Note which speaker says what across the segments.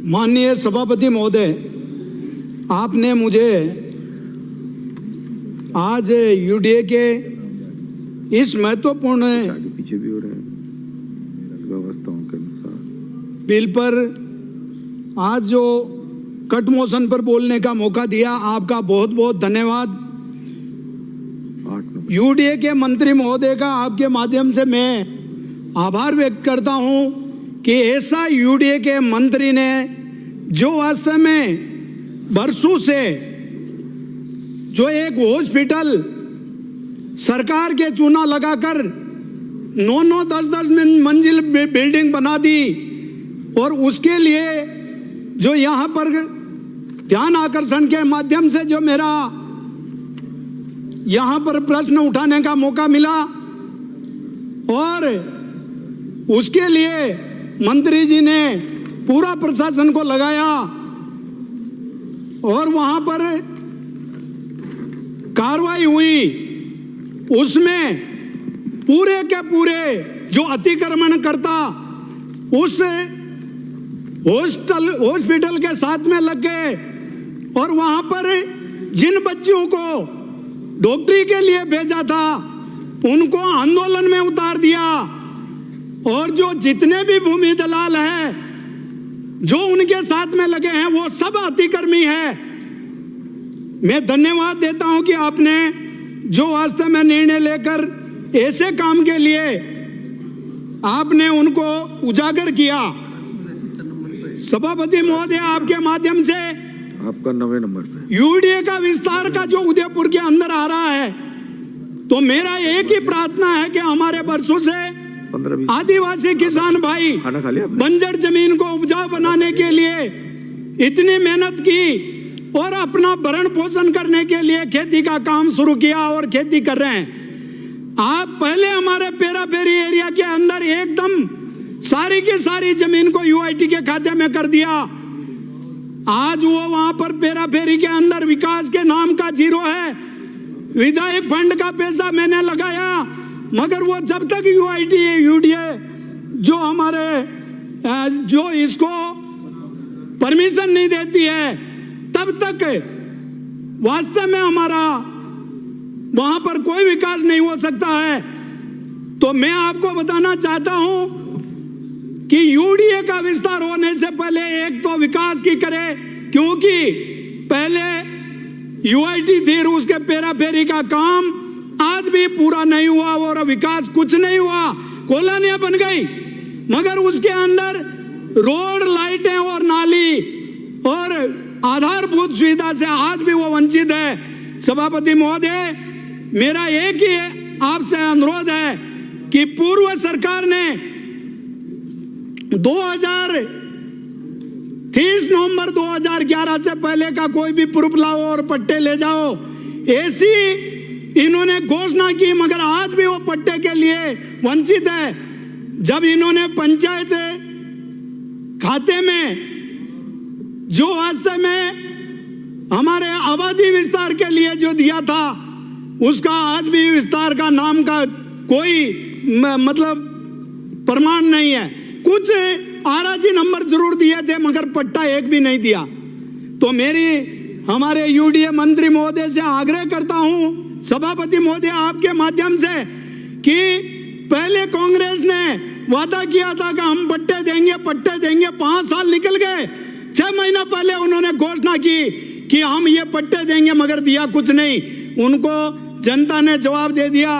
Speaker 1: माननीय सभापति महोदय, आपने मुझे आज यूडीए के इस महत्वपूर्ण
Speaker 2: पीछे भी हो रहा है व्यवस्थाओं के अनुसार
Speaker 1: बिल पर आज जो कट मोशन पर बोलने का मौका दिया, आपका बहुत बहुत धन्यवाद। यूडीए के मंत्री महोदय का आपके माध्यम से मैं आभार व्यक्त करता हूं कि ऐसा यूडीए के मंत्री ने जो वास्तव में बरसों से जो एक हॉस्पिटल सरकार के चूना लगाकर 9-9, 10-10 मंजिल बिल्डिंग बना दी और उसके लिए जो यहाँ पर ध्यान आकर्षण के माध्यम से जो मेरा यहाँ पर प्रश्न उठाने का मौका मिला और उसके लिए मंत्री जी ने पूरा प्रशासन को लगाया और वहाँ पर कार्रवाई हुई, उसमें पूरे के पूरे जो अतिक्रमण करता उस हॉस्पिटल के साथ में लग गए और वहां पर जिन बच्चियों को डॉक्टरी के लिए भेजा था उनको आंदोलन में उतार दिया और जो जितने भी भूमि दलाल हैं जो उनके साथ में लगे हैं वो सब अतिक्रमी है। मैं धन्यवाद देता हूं कि आपने जो वास्तव में निर्णय लेकर ऐसे काम के लिए आपने उनको उजागर किया। सभापति महोदय, आपके माध्यम से
Speaker 2: आपका 9वें नंबर पे
Speaker 1: यूडीए का विस्तार का जो उदयपुर के अंदर आ रहा है, तो मेरा एक ही प्रार्थना है कि हमारे वर्षों से
Speaker 2: 15-20
Speaker 1: आदिवासी किसान भाई
Speaker 2: खाना खा लिया आपने?
Speaker 1: बंजर जमीन को उपजाऊ बनाने के लिए इतनी मेहनत की और अपना भरण पोषण करने के लिए खेती का काम शुरू किया और खेती कर रहे हैं। आप पहले हमारे पेरा पेरी एरिया के अंदर एकदम सारी की सारी जमीन को यूआईटी के खाते में कर दिया। आज वो वहां पर पेरा फेरी के अंदर विकास के नाम का जीरो है। विधायक फंड का पैसा मैंने लगाया, मगर वो जब तक यूआईटी यूडीए जो हमारे जो इसको परमिशन नहीं देती है, तब तक वास्तव में हमारा वहां पर कोई विकास नहीं हो सकता है। तो मैं आपको बताना चाहता हूं कि यूडीए का विस्तार होने से पहले एक तो विकास की करे, क्योंकि पहले यूआईटी थी, उसके पेरा फेरी का काम आज भी पूरा नहीं हुआ और विकास कुछ नहीं हुआ। कॉलोनियां बन गई मगर उसके अंदर रोड, लाइटें और नाली और आधारभूत सुविधा से आज भी वो वंचित है। सभापति महोदय, मेरा एक ही आपसे अनुरोध है कि पूर्व सरकार ने 30 नवंबर 2011 से पहले का कोई भी प्रूफ लाओ और पट्टे ले जाओ, ऐसी इन्होंने घोषणा की, मगर आज भी वो पट्टे के लिए वंचित है। जब इन्होंने पंचायत खाते में जो वास्तव में हमारे आबादी विस्तार के लिए जो दिया था, उसका आज भी विस्तार का नाम का कोई मतलब प्रमाण नहीं है। कुछ आरजी नंबर जरूर दिए थे मगर पट्टा एक भी नहीं दिया। तो मेरी हमारे यूडीए मंत्री महोदय से आग्रह करता हूं, सभापति महोदय आपके माध्यम से, कि पहले कांग्रेस ने वादा किया था कि हम पट्टे देंगे 5 साल निकल गए। 6 महीना पहले उन्होंने घोषणा की कि हम ये पट्टे देंगे, मगर दिया कुछ नहीं। उनको जनता ने जवाब दे दिया।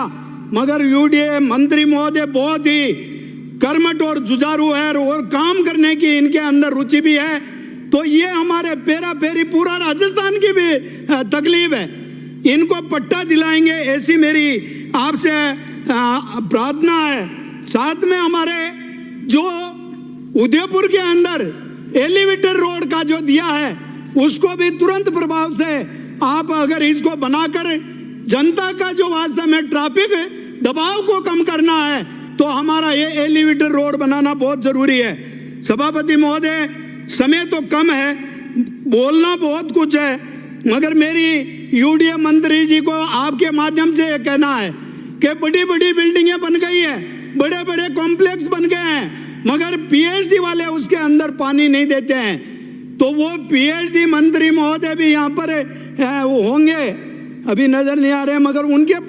Speaker 1: मगर यूडीए मंत्री महोदय बहुत ही कर्मठ और जुझारू है और काम करने की इनके अंदर रुचि भी है। तो ये हमारे पेरा फेरी पूरा राजस्थान की भी तकलीफ है, इनको पट्टा दिलाएंगे, ऐसी मेरी आपसे प्रार्थना है। साथ में हमारे जो उदयपुर के अंदर एलिवेटर रोड का जो दिया है, उसको भी तुरंत प्रभाव से आप अगर इसको बनाकर जनता का जो वास्तव में ट्रैफिक दबाव को कम करना है, तो हमारा ये एलिवेटर रोड बनाना बहुत जरूरी है। सभापति महोदय, समय तो कम है, बोलना बहुत कुछ है, मगर मेरी यूडीए मंत्री जी को आपके माध्यम से ये कहना है कि बड़ी बड़ी बिल्डिंगें बन गई है, बड़े बड़े कॉम्प्लेक्स बन गए हैं, मगर पीएचडी वाले उसके अंदर पानी नहीं देते हैं। तो वो पीएचडी मंत्री महोदय भी यहाँ पर होंगे, अभी नजर नहीं आ रहे, मगर उनके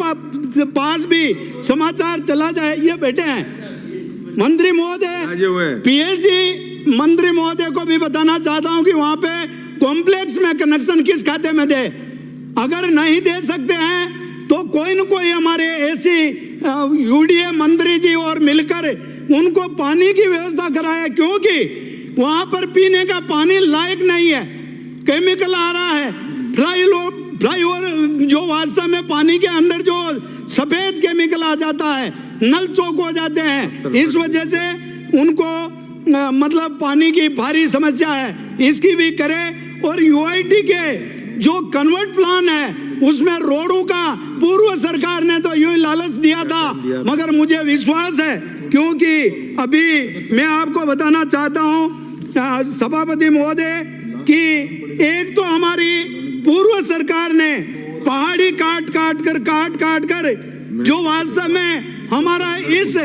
Speaker 1: पास भी समाचार चला जाए, ये बैठे हैं मंत्री महोदय, पीएचडी मंत्री महोदय को भी बताना चाहता हूं कि वहां पे कॉम्प्लेक्स में कनेक्शन किस खाते में दे। अगर नहीं दे सकते हैं तो कोई न कोई हमारे ऐसी यूडीए मंत्री जी और मिलकर उनको पानी की व्यवस्था कराए, क्योंकि वहां पर पीने का पानी लायक नहीं है, केमिकल आ रहा है। फ्लाईओवर जो वास्तव में पानी के अंदर जो सफेद केमिकल आ जाता है, नल चौक हो जाते हैं, इस वजह से उनको मतलब पानी की भारी समस्या है, इसकी भी करे। और यूआईटी के जो कन्वर्ट प्लान है उसमें रोडों का पूर्व सरकार ने तो यूं लालच दिया था, मगर मुझे विश्वास है, क्योंकि अभी मैं आपको बताना चाहता हूं सभापति महोदय कि एक तो हमारी पूर्व सरकार ने पहाड़ी काट काट कर जो वास्तव में हमारा इस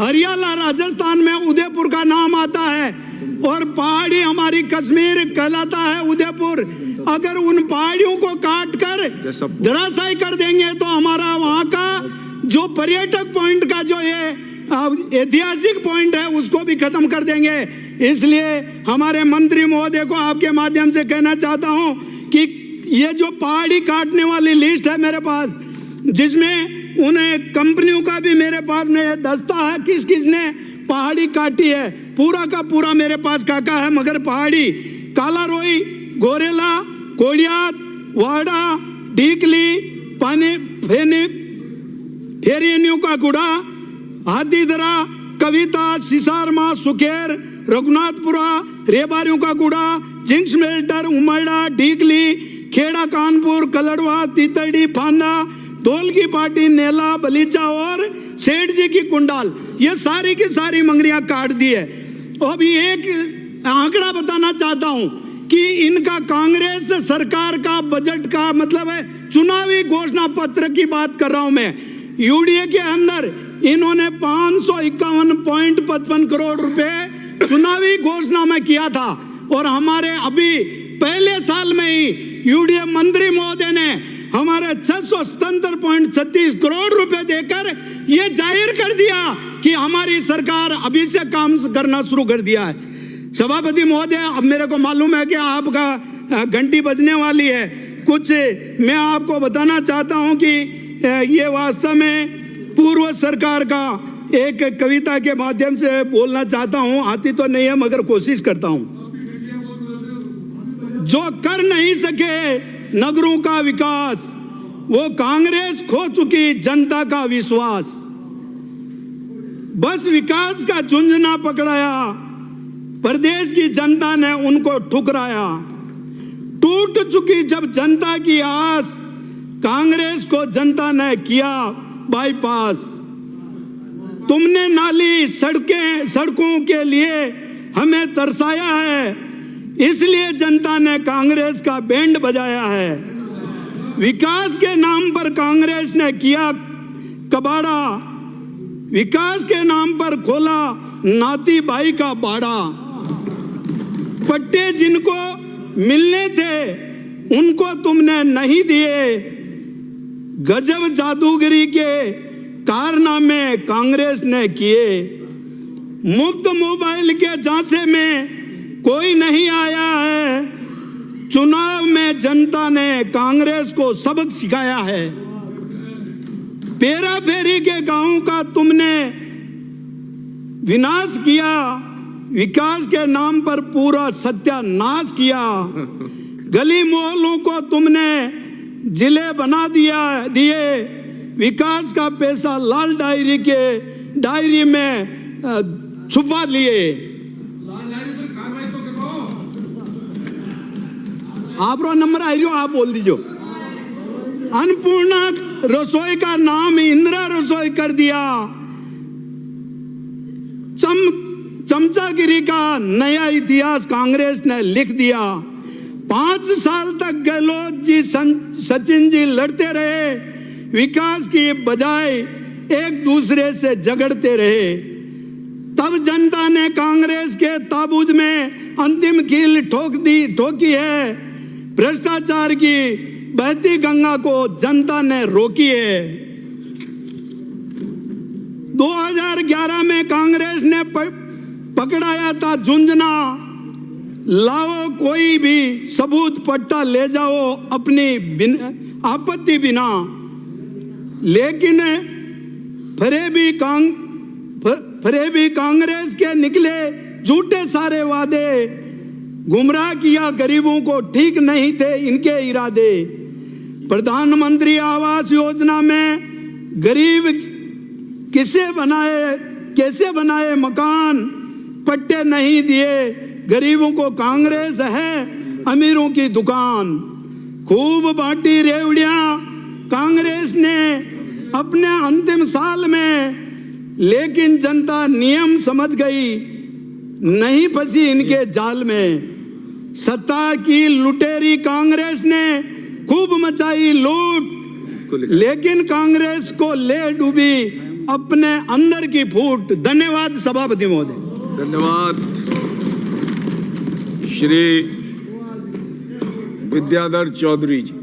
Speaker 1: हरियाणा राजस्थान में उदयपुर का नाम आता है और पहाड़ी हमारी कश्मीर कहलाता है उदयपुर, अगर उन पहाड़ियों को काट कर धराशायी कर देंगे तो हमारा वहां का जो पर्यटक पॉइंट का जो ये ऐतिहासिक पॉइंट है उसको भी खत्म कर देंगे। इसलिए हमारे मंत्री महोदय को आपके माध्यम से कहना चाहता हूं कि ये जो पहाड़ी काटने वाली लिस्ट है मेरे पास, जिसमें उन्हें कंपनियों का भी मेरे पास में दस्ता है किस किस ने पहाड़ी काटी है, पूरा का पूरा मेरे पास काका है। मगर पहाड़ी कालारोई, गोरेला, कोड़ियात, वाड़ा, डीकली, पानी फेरियनियों का गुड़ा, हाथीदरा, कविता, सिसारमा, सुखेर, रघुनाथपुरा, रेबारियों का गुड़ा, जिंक्स मेल्टर, उमड़ा, डीकली, खेड़ा, कानपुर, कलड़वा, तीतड़ी, फांदा, धोल की पार्टी, नेला, बलीचा और सेठ जी की कुंडाल, ये सारी की सारी मंगरियां काट दी है। अभी एक आंकड़ा बताना चाहता हूं कि इनका कांग्रेस सरकार का बजट का मतलब है चुनावी घोषणा पत्र की बात कर रहा हूं मैं। यूडीए के अंदर इन्होंने 551.55 करोड़ रुपए चुनावी घोषणा में किया था और हमारे अभी पहले साल में ही यूडीए मंत्री महोदय ने हमारे 677.36 करोड़ रुपए देकर यह जाहिर कर दिया कि हमारी सरकार अभी से काम करना शुरू कर दिया है। सभापति महोदय, अब मेरे को मालूम है कि आपका घंटी बजने वाली है, कुछ मैं आपको बताना चाहता हूं कि ये वास्तव में पूर्व सरकार का एक कविता के माध्यम से बोलना चाहता हूं, आती तो नहीं है मगर कोशिश करता हूं। जो कर नहीं सके नगरों का विकास, वो कांग्रेस खो चुकी जनता का विश्वास। बस विकास का झुंझुना पकड़ाया, प्रदेश की जनता ने उनको ठुकराया। टूट चुकी जब जनता की आस, कांग्रेस को जनता ने किया बाईपास। तुमने नाली सड़कों के लिए हमें तरसाया है, इसलिए जनता ने कांग्रेस का बैंड बजाया है। विकास के नाम पर कांग्रेस ने किया कबाड़ा, विकास के नाम पर खोला नाती भाई का बाड़ा। पट्टे जिनको मिलने थे उनको तुमने नहीं दिए, गजब जादूगरी के कारनामे कांग्रेस ने किए। मुफ्त मोबाइल के झांसे में कोई नहीं आया है, चुनाव में जनता ने कांग्रेस को सबक सिखाया है। पेरा फेरी के गांव का तुमने विनाश किया, विकास के नाम पर पूरा सत्यानाश किया। गली मोहल्लों को तुमने जिले बना दिए, विकास का पैसा लाल डायरी में छुपा लिए। आप रो नंबर आई आप बोल दीजिए। अन्नपूर्णा रसोई का नाम इंदिरा रसोई कर दिया। चमचागिरी का नया इतिहास कांग्रेस ने लिख दिया। 5 साल तक गहलोत जी सचिन जी लड़ते रहे, विकास की बजाय एक दूसरे से झगड़ते रहे। तब जनता ने कांग्रेस के ताबूत में अंतिम कील ठोकी है। भ्रष्टाचार की बहती गंगा को जनता ने रोकी है। 2011 में कांग्रेस ने पकड़ाया था झुंझुनू, लाओ कोई भी सबूत, पट्टा ले जाओ अपनी आपत्ति बिना। लेकिन फिर भी कांग्रेस के निकले झूठे सारे वादे, गुमराह किया गरीबों को, ठीक नहीं थे इनके इरादे। प्रधानमंत्री आवास योजना में गरीब कैसे बनाए मकान, पट्टे नहीं दिए गरीबों को, कांग्रेस है अमीरों की दुकान। खूब बांटी रेवड़ियां कांग्रेस ने अपने अंतिम साल में, लेकिन जनता नियम समझ गई, नहीं फंसी इनके जाल में। सत्ता की लुटेरी कांग्रेस ने खूब मचाई लूट, लेकिन कांग्रेस को ले डूबी अपने अंदर की फूट। धन्यवाद सभापति महोदय।
Speaker 2: धन्यवाद। श्री विद्याधर चौधरी जी।